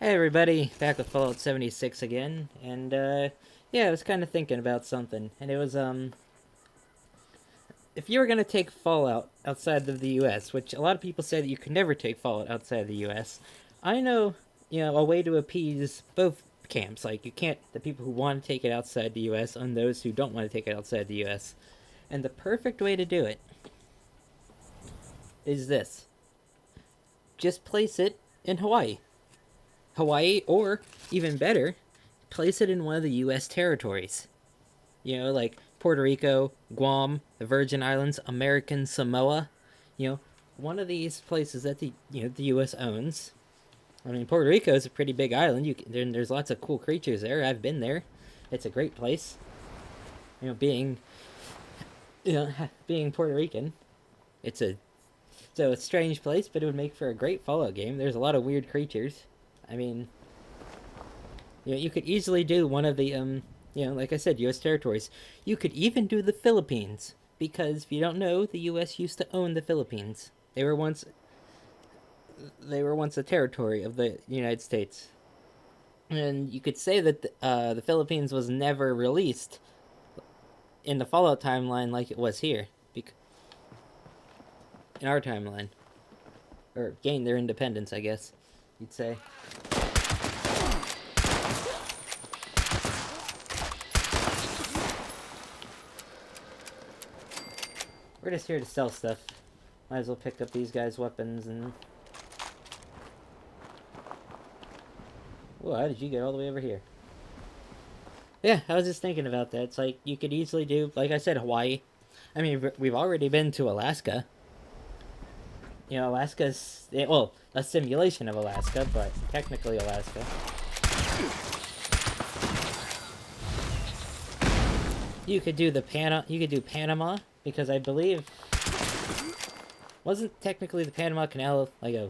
Hey everybody, back with Fallout 76 again, and yeah, I was kind of thinking about something, and it was if you were gonna take Fallout outside of the U.S., which a lot of people say that you could never take Fallout outside of the U.S., I know, a way to appease both camps. Like you can't the people who want to take it outside the U.S. and those who don't want to take it outside the U.S. And the perfect way to do it is this: just place it in Hawaii, or even better, place it in one of the U.S. territories. Like Puerto Rico, Guam, the Virgin Islands, American Samoa. You know, one of these places that the U.S. owns. I mean, Puerto Rico is a pretty big island. There's lots of cool creatures there. I've been there. It's a great place. Being being Puerto Rican, it's a strange place, but it would make for a great Fallout game. There's a lot of weird creatures. I mean, you could easily do one of the like I said, U.S. territories. You could even do the Philippines because if you don't know, the U.S. used to own the Philippines. They were once a territory of the United States, and you could say that the Philippines was never released in the Fallout timeline like it was here, in our timeline, or gained their independence, I guess you'd say. We're just here to sell stuff. Might as well pick up these guys' weapons and. Whoa, how did you get all the way over here? Yeah, I was just thinking about that. It's like you could easily do, like I said, Hawaii. I mean, we've already been to Alaska. Alaska's, well, a simulation of Alaska, but technically Alaska. You could do Panama because I believe wasn't technically the Panama Canal like a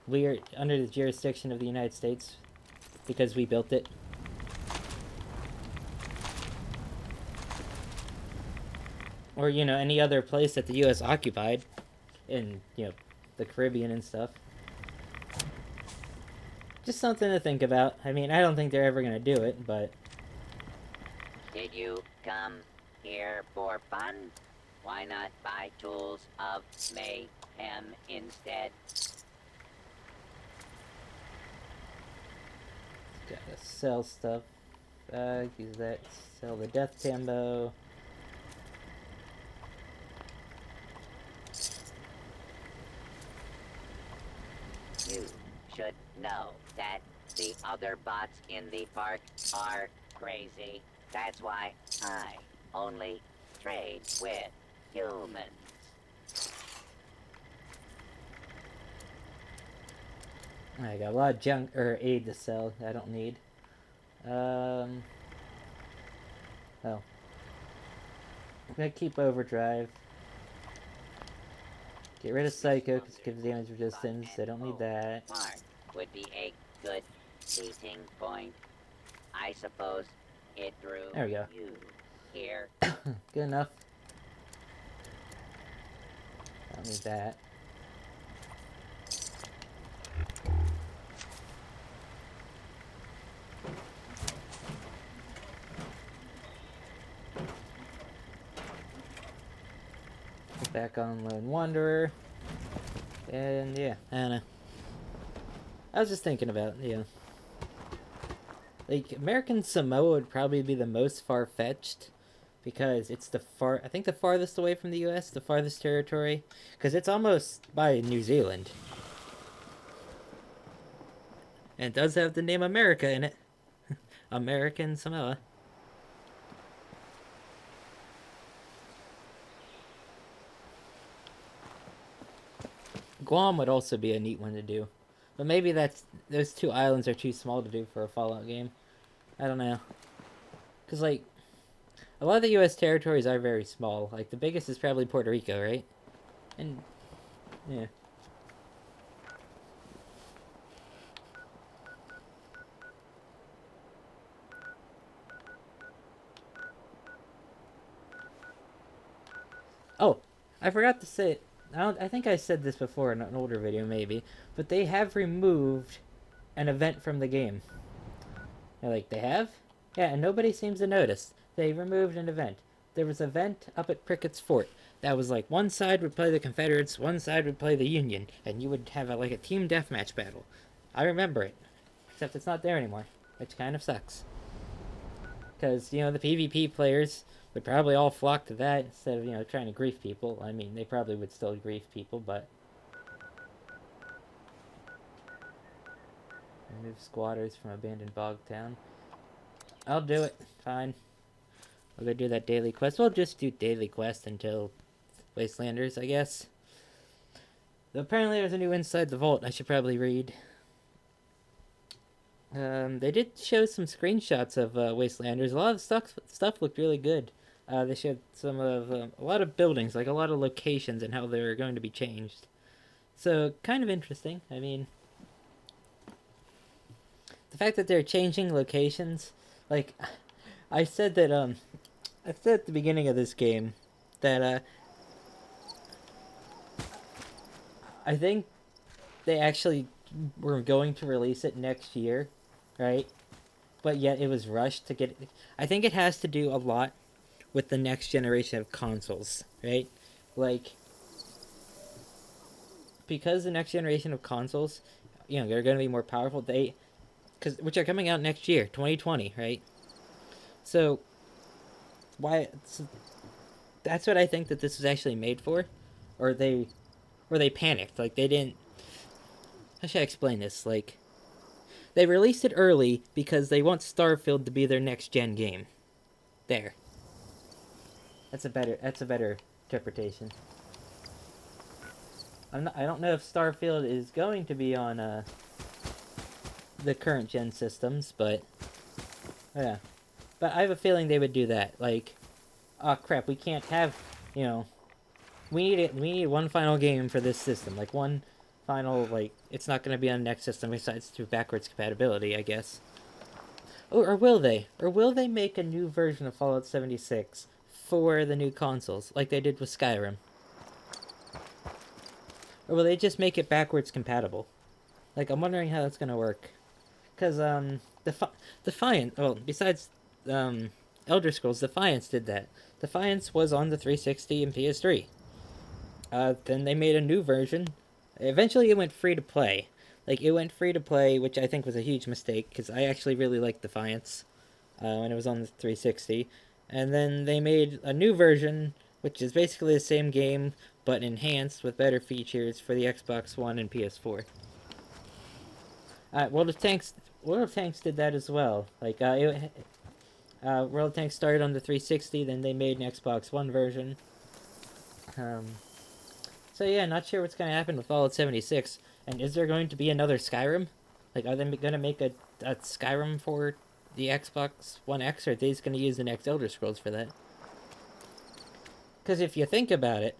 weird under the jurisdiction of the United States because we built it. Or any other place that the U.S. occupied in the Caribbean and stuff. Just something to think about. I mean, I don't think they're ever gonna do it, but did you come here for fun? Why not buy tools of mayhem instead? Gotta sell stuff. Use that. Sell the death tambo. You should know that the other bots in the park are crazy. That's why I only trade with humans. I got a lot of junk or aid to sell that I don't need. Oh. I'm gonna keep overdrive. Get rid of Psycho because it gives damage resistance. I don't need that. Mark would be a good meeting point. I suppose it drew there we go. You here. Good enough. I don't need that. Back on Lone Wanderer. And yeah, I don't know. I was just thinking about, like, American Samoa would probably be the most far-fetched because it's I think the farthest away from the U.S., the farthest territory, because it's almost by New Zealand. And it does have the name America in it. American Samoa. Guam would also be a neat one to do. But maybe those two islands are too small to do for a Fallout game. I don't know. Because, like, a lot of the U.S. territories are very small. Like, the biggest is probably Puerto Rico, right? And, yeah. Oh, I forgot to say, I think I said this before in an older video, maybe, but they have removed an event from the game. They're like, they have? Yeah, and nobody seems to notice. They removed an event. There was an event up at Prickett's Fort that was like one side would play the Confederates, one side would play the Union, and you would have like a team deathmatch battle. I remember it, except it's not there anymore, which kind of sucks. Because, you know, the PvP players would probably all flock to that instead of, you know, trying to grief people. I mean, they probably would still grief people, but... Remove squatters from abandoned bog town. I'll do it. Fine. We'll go do that daily quest. We'll just do daily quest until Wastelanders, I guess. Though apparently there's a new Inside the Vault I should probably read. They did show some screenshots of Wastelanders. A lot of stuff looked really good. They showed some of a lot of buildings, like a lot of locations and how they're going to be changed. So, kind of interesting. I mean, the fact that they're changing locations, like, I said at the beginning of this game that I think they actually were going to release it next year, right? But yet it was rushed to get it. I think it has to do a lot with the next generation of consoles, right? Like, because the next generation of consoles, you know, they're going to be more powerful. Which are coming out next year, 2020, right? So, that's what I think that this was actually made for, or they panicked, like they didn't. How should I explain this? Like, they released it early because they want Starfield to be their next gen game. There. That's a better interpretation. I don't know if Starfield is going to be on the current gen systems, but yeah. But I have a feeling they would do that. Like, oh crap, we can't have, you know, we need one final game for this system. Like one final, like, it's not going to be on the next system besides through backwards compatibility, I guess. Oh, or will they? Or will they make a new version of Fallout 76 for the new consoles, like they did with Skyrim? Or will they just make it backwards compatible? Like, I'm wondering how that's going to work. Because, Defiant, well, besides, Elder Scrolls, Defiance did that. Defiance was on the 360 and PS3. Then they made a new version. Eventually it went free to play. Like, it went free to play, which I think was a huge mistake, because I actually really liked Defiance when it was on the 360. And then they made a new version, which is basically the same game, but enhanced with better features for the Xbox One and PS4. World of Tanks did that as well. Like, World of Tanks started on the 360, then they made an Xbox One version. So yeah, not sure what's going to happen with Fallout 76. And is there going to be another Skyrim? Like, are they going to make a Skyrim for the Xbox One X, or are they just going to use the next Elder Scrolls for that? Because if you think about it,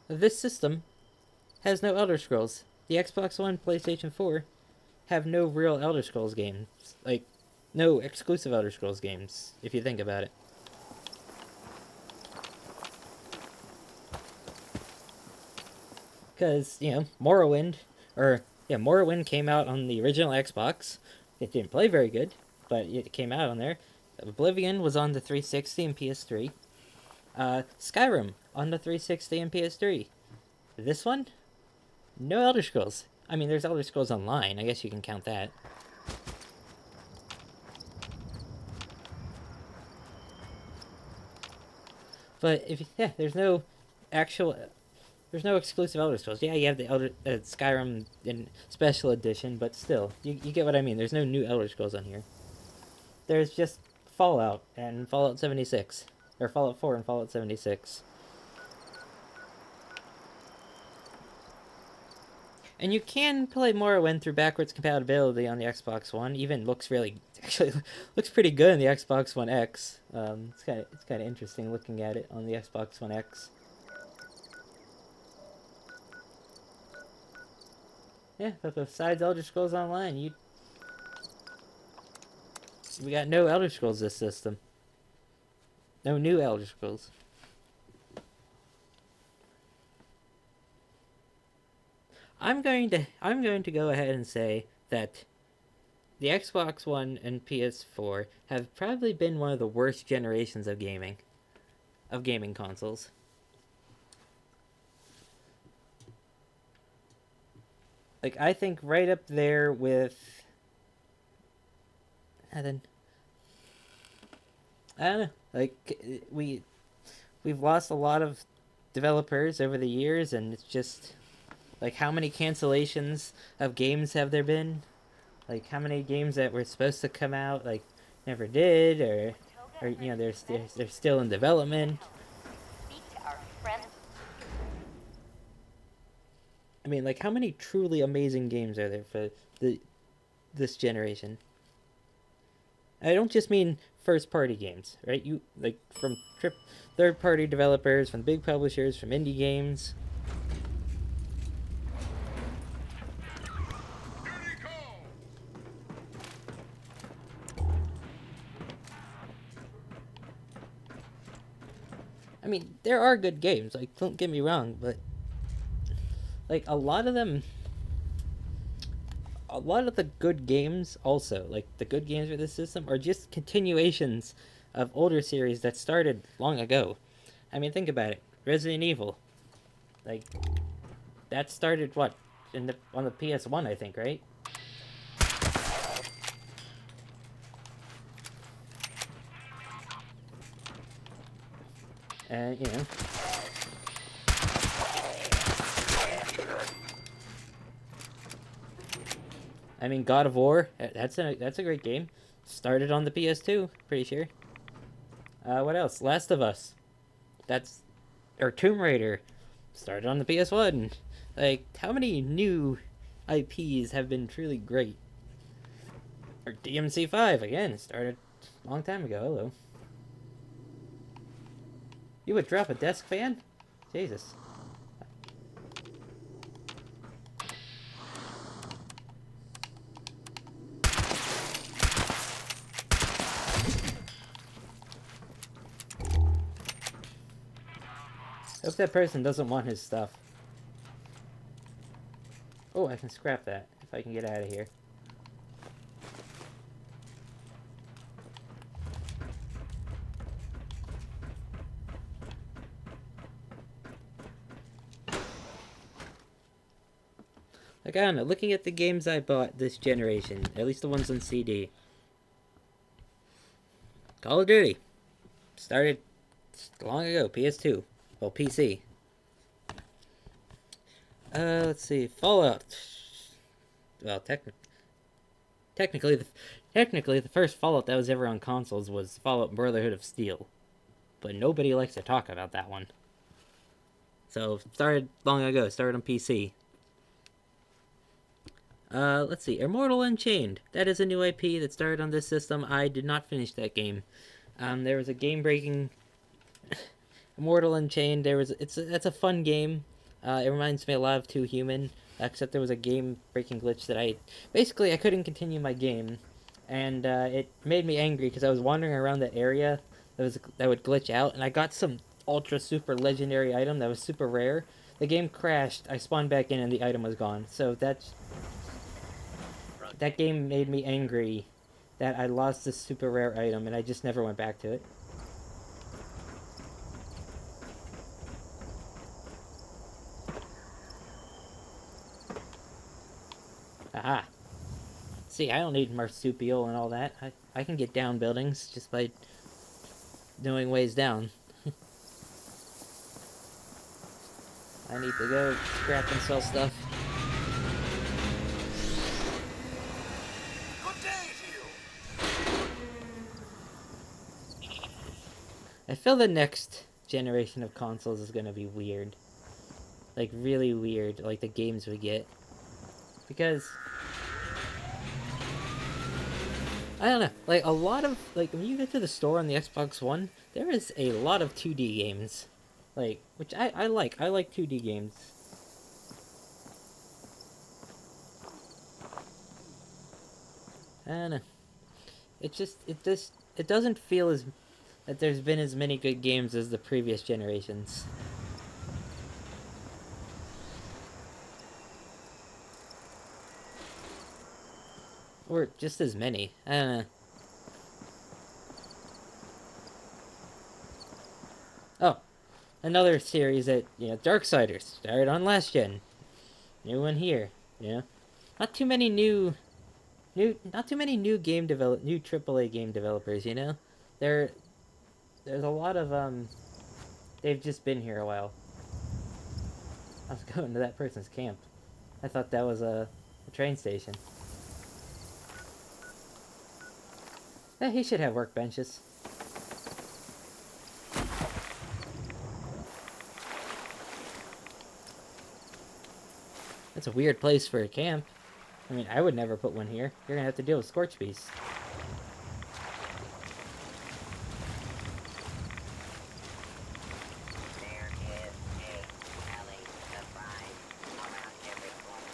this system has no Elder Scrolls. The Xbox One, PlayStation 4 have no real Elder Scrolls games. Like, no exclusive Elder Scrolls games, if you think about it. Because, you know, Morrowind came out on the original Xbox. It didn't play very good, but it came out on there. Oblivion was on the 360 and PS3. Skyrim on the 360 and PS3. This one? No Elder Scrolls. I mean, there's Elder Scrolls Online. I guess you can count that. But there's no exclusive Elder Scrolls. Yeah, you have the Skyrim in Special Edition, but still, you get what I mean. There's no new Elder Scrolls on here. There's just Fallout and Fallout 76. Or Fallout 4 and Fallout 76. And you can play Morrowind through backwards compatibility on the Xbox One. Even looks pretty good on the Xbox One X. It's kind of interesting looking at it on the Xbox One X. Yeah, but besides Elder Scrolls Online, we got no Elder Scrolls this system. No new Elder Scrolls. I'm going to go ahead and say that the Xbox One and PS4 have probably been one of the worst generations of gaming consoles. Like, I think right up there with, and then I don't know. Like, we've lost a lot of developers over the years, and it's just like, how many cancellations of games have there been? Like, how many games that were supposed to come out like never did, or they're still in development. I mean, like, how many truly amazing games are there for this generation? I don't just mean first party games, right? You like from third party developers, from big publishers, from indie games. I mean, there are good games, like, don't get me wrong, but like a lot of the good games also, like the good games for this system, are just continuations of older series that started long ago. I mean, think about it. Resident Evil, like, that started what, on the PS1, I think, right? And I mean, God of War, that's a great game. Started on the PS2, pretty sure. What else? Last of Us. That's or Tomb Raider, started on the PS1. Like, how many new IPs have been truly great? Or DMC5 again, started a long time ago. Hello. You would drop a desk fan? Jesus. Hope that person doesn't want his stuff. Oh, I can scrap that if I can get out of here. Like, I don't know, looking at the games I bought this generation, at least the ones on CD. Call of Duty. Started long ago, PS2. Well, PC. Let's see. Fallout. Well, technically, the first Fallout that was ever on consoles was Fallout Brotherhood of Steel. But nobody likes to talk about that one. So, started long ago, started on PC. Let's see. Immortal Unchained. That is a new IP that started on this system. I did not finish that game. There was a game-breaking Immortal Unchained. That's a fun game. It reminds me a lot of Too Human, except there was a game-breaking glitch that I couldn't continue my game, and it made me angry because I was wandering around that area that would glitch out, and I got some ultra super legendary item that was super rare. The game crashed. I spawned back in, and the item was gone. So that game made me angry that I lost this super rare item, and I just never went back to it. Aha. See, I don't need marsupial and all that. I can get down buildings just by knowing ways down. I need to go scrap and sell stuff. Good day to you. I feel the next generation of consoles is gonna be weird. Like, really weird, like the games we get. Because I don't know, like, a lot of, like, when you get to the store on the Xbox One, there is a lot of 2D games. Like, which I like. I like 2D games. I don't know. It doesn't feel as that there's been as many good games as the previous generations. Or just as many. I don't know. Oh, another series that, Darksiders started on last gen. New one here, Not too many not too many new new AAA game developers, There, there's a lot of, they've just been here a while. I was going to that person's camp. I thought that was a train station. Yeah, he should have workbenches. That's a weird place for a camp. I mean, I would never put one here. You're gonna have to deal with scorch beasts. There is a Ellie surprise around every corner.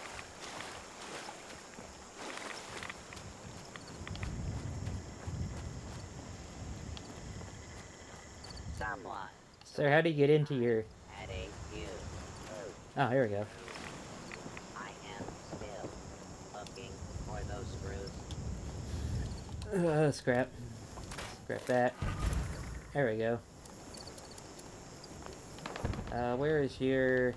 Someone Sir, how do you get into your... had a huge move. Oh, here we go. I am still looking for those screws. Scrap. Scrap that. There we go. Where is your...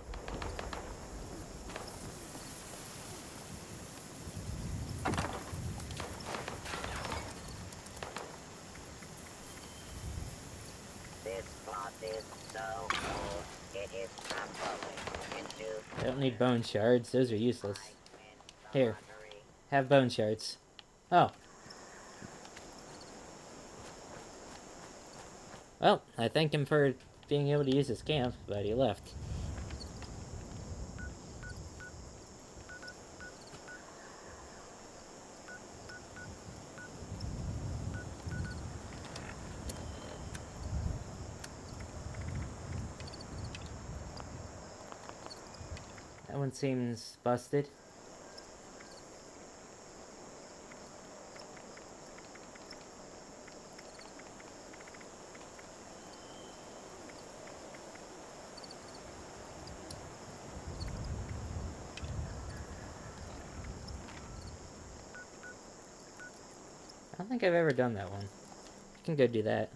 This cloth is so old, it is crumbling into I don't need bone shards. Those are useless. the Here. laundry. Have bone shards. Oh. Well, I thanked him for being able to use his camp, but he left. That one seems busted. I don't think I've ever done that one. I can go do that.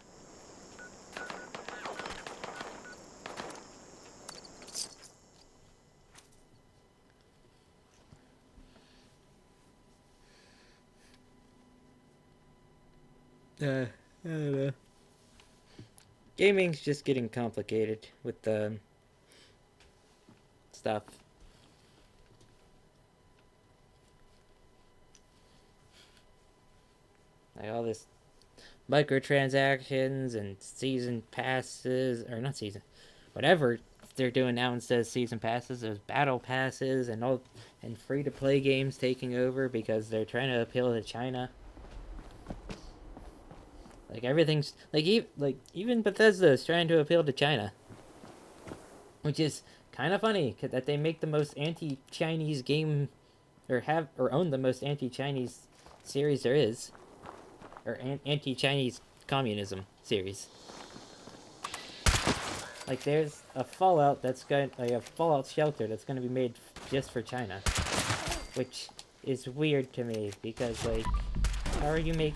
I don't know. Gaming's just getting complicated with the stuff. Like all this microtransactions and season passes, or not season, whatever they're doing now instead of season passes. There's battle passes and all, and free to play games taking over because they're trying to appeal to China. Like everything's like even Bethesda is trying to appeal to China, which is kind of funny that they make the most anti-Chinese game, or have or own the most anti-Chinese series there is, or anti-Chinese communism series. Like there's a Fallout that's going like a Fallout Shelter that's going to be made just for China, which is weird to me because like how are you make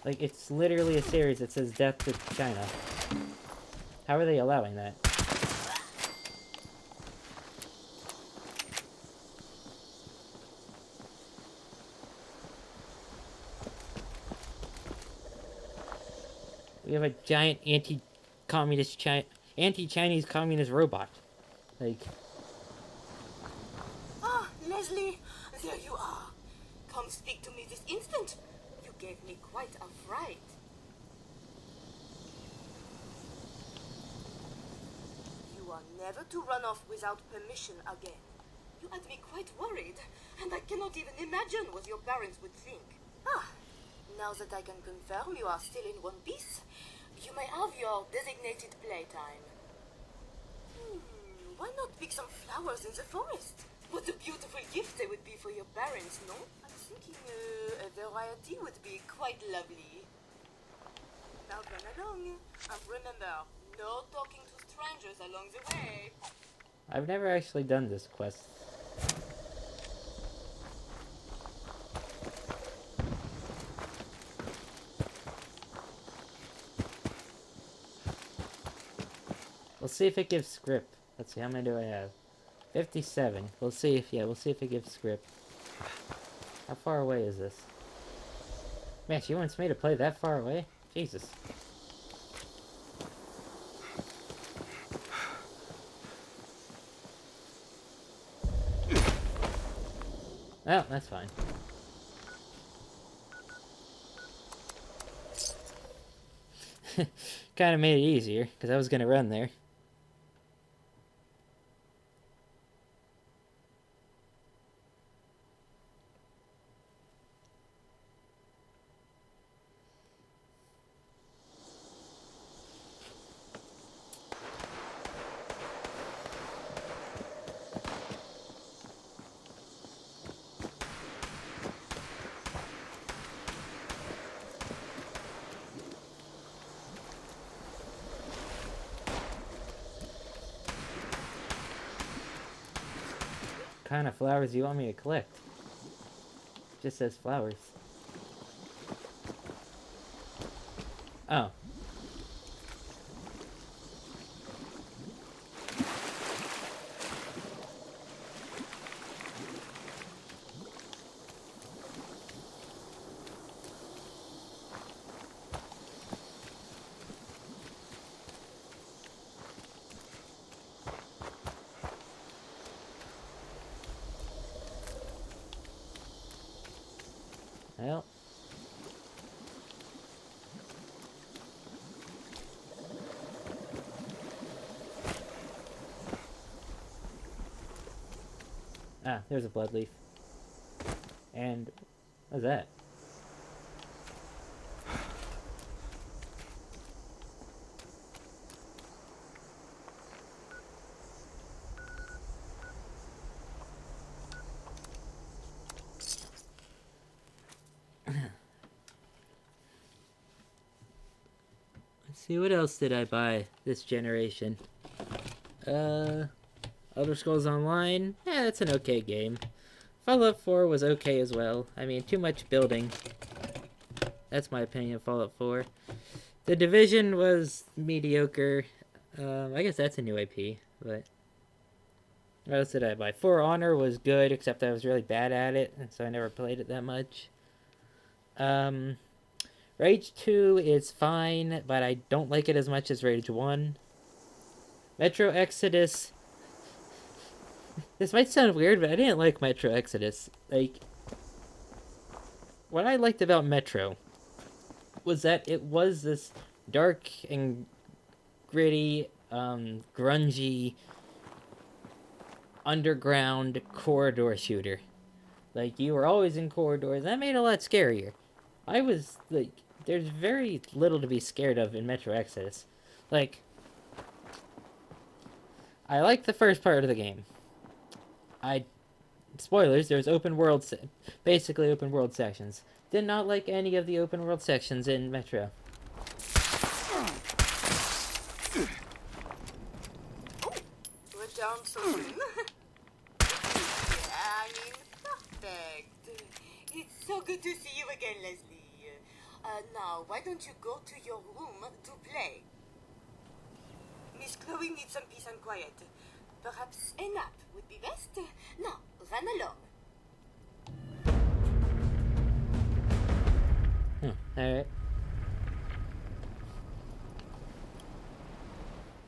like it's literally a series that says death to China. How are they allowing that? We have a giant anti-Chinese communist robot. Like, Ah, Leslie, there you are. Come speak to me this instant. You gave me quite a fright. You are never to run off without permission again. You had me quite worried, and I cannot even imagine what your parents would think. Ah, now that I can confirm you are still in one piece, you may have your designated playtime. Why not pick some flowers in the forest? What a beautiful gift they would be for your parents, no? I'm thinking a variety would be quite lovely. Now run along, and remember, no talking to strangers along the way. I've never actually done this quest. We'll see if it gives script. Let's see, how many do I have? 57. We'll see if it gives script. How far away is this? Man, she wants me to play that far away? Jesus. Oh, that's fine. Kind of made it easier, because I was going to run there. What kind of flowers do you want me to collect? Just says flowers. Oh. Well. Ah, there's a blood leaf. And what's that? Let's see, what else did I buy this generation? Elder Scrolls Online? Yeah, that's an okay game. Fallout 4 was okay as well. I mean, too much building. That's my opinion of Fallout 4. The Division was mediocre. I guess that's a new IP, but... What else did I buy? For Honor was good, except I was really bad at it, and so I never played it that much. Rage 2 is fine, but I don't like it as much as Rage 1. Metro Exodus... This might sound weird, but I didn't like Metro Exodus. Like, what I liked about Metro was that it was this dark and gritty, grungy, underground corridor shooter. Like, you were always in corridors. That made it a lot scarier. I was, like, there's very little to be scared of in Metro Exodus. Like, I like the first part of the game. Spoilers, there's basically open world sections. Did not like any of the open world sections in Metro. Return so soon. Yeah, I mean, perfect. It's so good to see you again, Leslie. Now, why don't you go to your room to play? Miss Chloe needs some peace and quiet. Perhaps a nap would be best. Now, run along. Alright.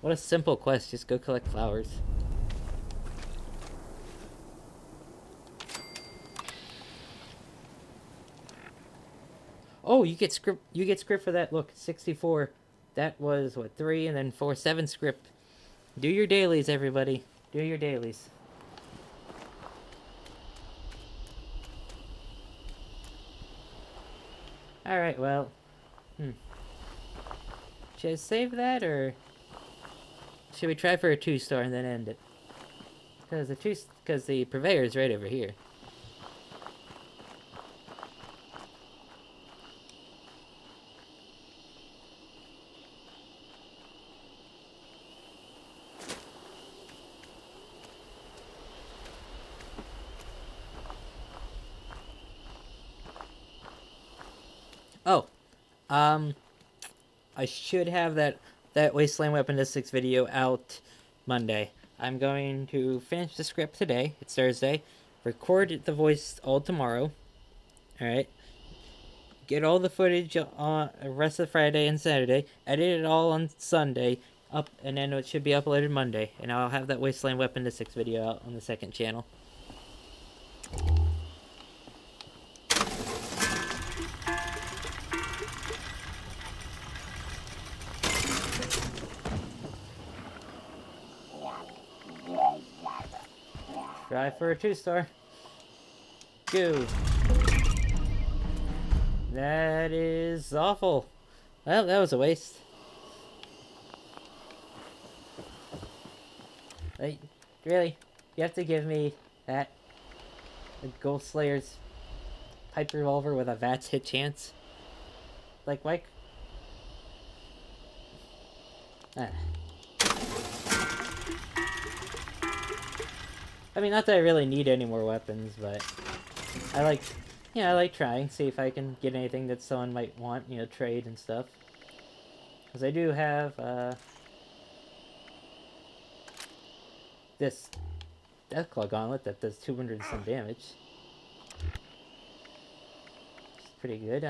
What a simple quest, just go collect flowers. Oh, you get script for that. Look, 64. That was what, 3 and then 4, 7 script. Do your dailies, everybody. Do your dailies. Alright, well. Should I save that, or should we try for a 2-star and then end it? Because the purveyor is right over here. Oh, I should have that that Wasteland Weaponistics video out Monday. I'm going to finish the script today. It's Thursday. Record the voice all tomorrow. Alright. Get all the footage on the rest of Friday and Saturday. Edit it all on Sunday. Up, and then it should be uploaded Monday. And I'll have that Wasteland Weaponistics video out on the second channel. Try for a 2-star. Go. That is awful. Well, that was a waste. Like, really? You have to give me that? The Ghost Slayer's pipe revolver with a VATS hit chance? Like, why? I mean, not that I really need any more weapons, but I like, I like trying, see if I can get anything that someone might want, trade and stuff. Because I do have, this Deathclaw Gauntlet that does 200 and some damage. It's pretty good.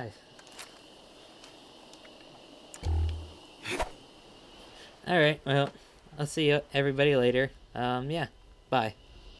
Alright, well, I'll see you everybody later. Yeah, bye.